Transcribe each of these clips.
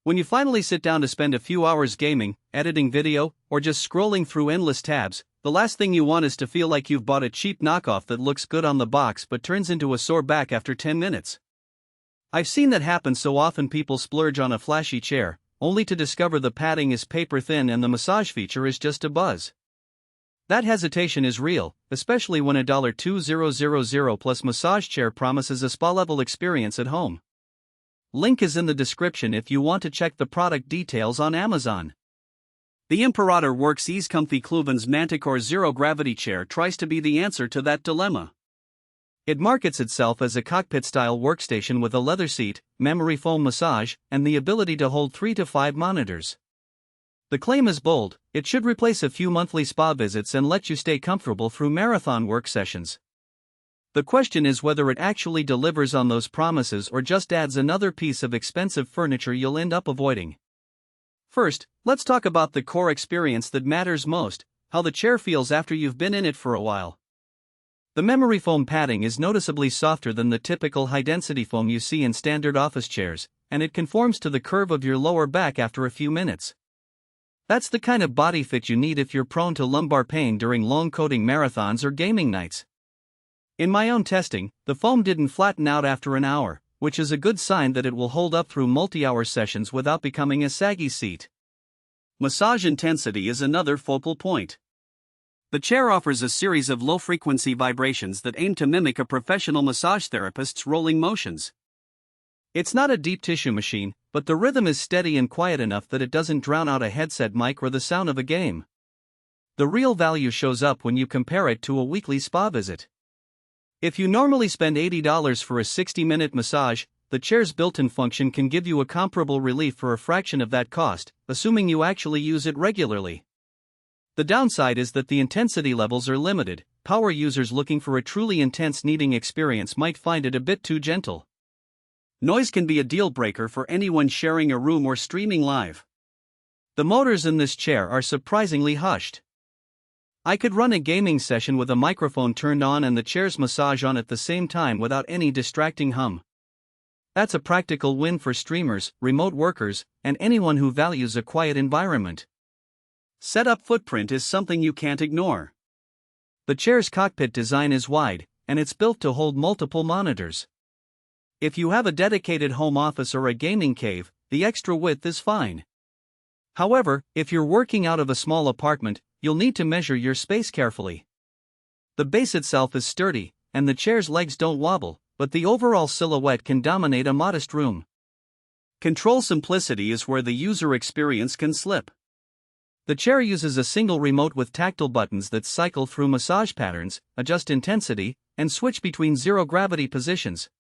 When you finally sit down to spend a few hours gaming, editing video, or just scrolling through endless tabs, the last thing you want is to feel like you've bought a cheap knockoff that looks good on the box but turns into a sore back after 10 minutes. I've seen that happen so often. People splurge on a flashy chair, only to discover the padding is paper thin and the massage feature is just a buzz. That hesitation is real, especially when a $2,000 plus massage chair promises a spa-level experience at home. Link is in the description if you want to check the product details on Amazon. The Imperator EASECOMFY Cluvens Manticore zero-gravity chair tries to be the answer to that dilemma. It markets itself as a cockpit-style workstation with a leather seat, memory foam massage, and the ability to hold 3 to 5 monitors. The claim is bold: it should replace a few monthly spa visits and let you stay comfortable through marathon work sessions. The question is whether it actually delivers on those promises or just adds another piece of expensive furniture you'll end up avoiding. First, let's talk about the core experience that matters most: how the chair feels after you've been in it for a while. The memory foam padding is noticeably softer than the typical high-density foam you see in standard office chairs, and it conforms to the curve of your lower back after a few minutes. That's the kind of body fit you need if you're prone to lumbar pain during long coding marathons or gaming nights. In my own testing, the foam didn't flatten out after an hour, which is a good sign that it will hold up through multi-hour sessions without becoming a saggy seat. Massage intensity is another focal point. The chair offers a series of low-frequency vibrations that aim to mimic a professional massage therapist's rolling motions. It's not a deep tissue machine, but the rhythm is steady and quiet enough that it doesn't drown out a headset mic or the sound of a game. The real value shows up when you compare it to a weekly spa visit. If you normally spend $80 for a 60-minute massage, the chair's built-in function can give you a comparable relief for a fraction of that cost, assuming you actually use it regularly. The downside is that the intensity levels are limited. Power users looking for a truly intense kneading experience might find it a bit too gentle. Noise can be a deal breaker for anyone sharing a room or streaming live. The motors in this chair are surprisingly hushed. I could run a gaming session with a microphone turned on and the chair's massage on at the same time without any distracting hum. That's a practical win for streamers, remote workers, and anyone who values a quiet environment. Setup footprint is something you can't ignore. The chair's cockpit design is wide, and it's built to hold multiple monitors. If you have a dedicated home office or a gaming cave, the extra width is fine. However, if you're working out of a small apartment, you'll need to measure your space carefully. The base itself is sturdy, and the chair's legs don't wobble, but the overall silhouette can dominate a modest room. Control simplicity is where the user experience can slip. The chair uses a single remote with tactile buttons that cycle through massage patterns, adjust intensity, and switch between zero-gravity positions.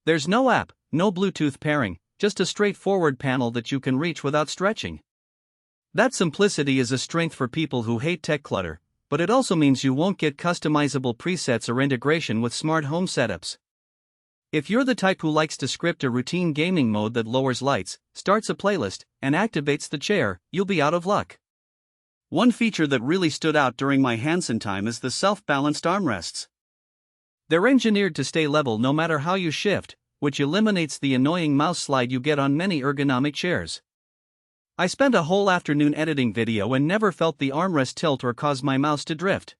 There's no app, no Bluetooth pairing, just a straightforward panel that you can reach without stretching. That simplicity is a strength for people who hate tech clutter, but it also means you won't get customizable presets or integration with smart home setups. If you're the type who likes to script a routine gaming mode that lowers lights, starts a playlist, and activates the chair, you'll be out of luck. One feature that really stood out during my Hansen time is the self-balanced armrests. They're engineered to stay level no matter how you shift, which eliminates the annoying mouse slide you get on many ergonomic chairs. I spent a whole afternoon editing video and never felt the armrest tilt or cause my mouse to drift.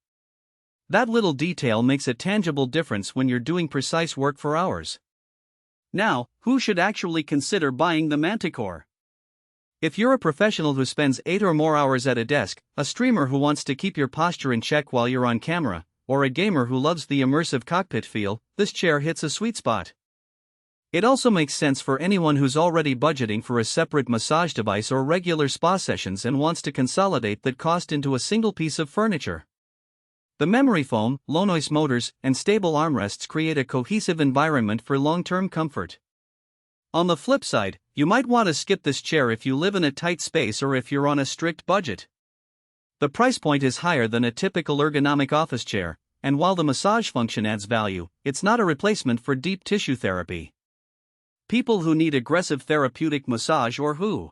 That little detail makes a tangible difference when you're doing precise work for hours. Now, who should actually consider buying the Manticore? If you're a professional who spends 8 or more hours at a desk, a streamer who wants to keep your posture in check while you're on camera, or a gamer who loves the immersive cockpit feel, this chair hits a sweet spot. It also makes sense for anyone who's already budgeting for a separate massage device or regular spa sessions and wants to consolidate that cost into a single piece of furniture. The memory foam, low-noise motors, and stable armrests create a cohesive environment for long-term comfort. On the flip side, you might want to skip this chair if you live in a tight space or if you're on a strict budget. The price point is higher than a typical ergonomic office chair, and while the massage function adds value, it's not a replacement for deep tissue therapy. People who need aggressive therapeutic massage or who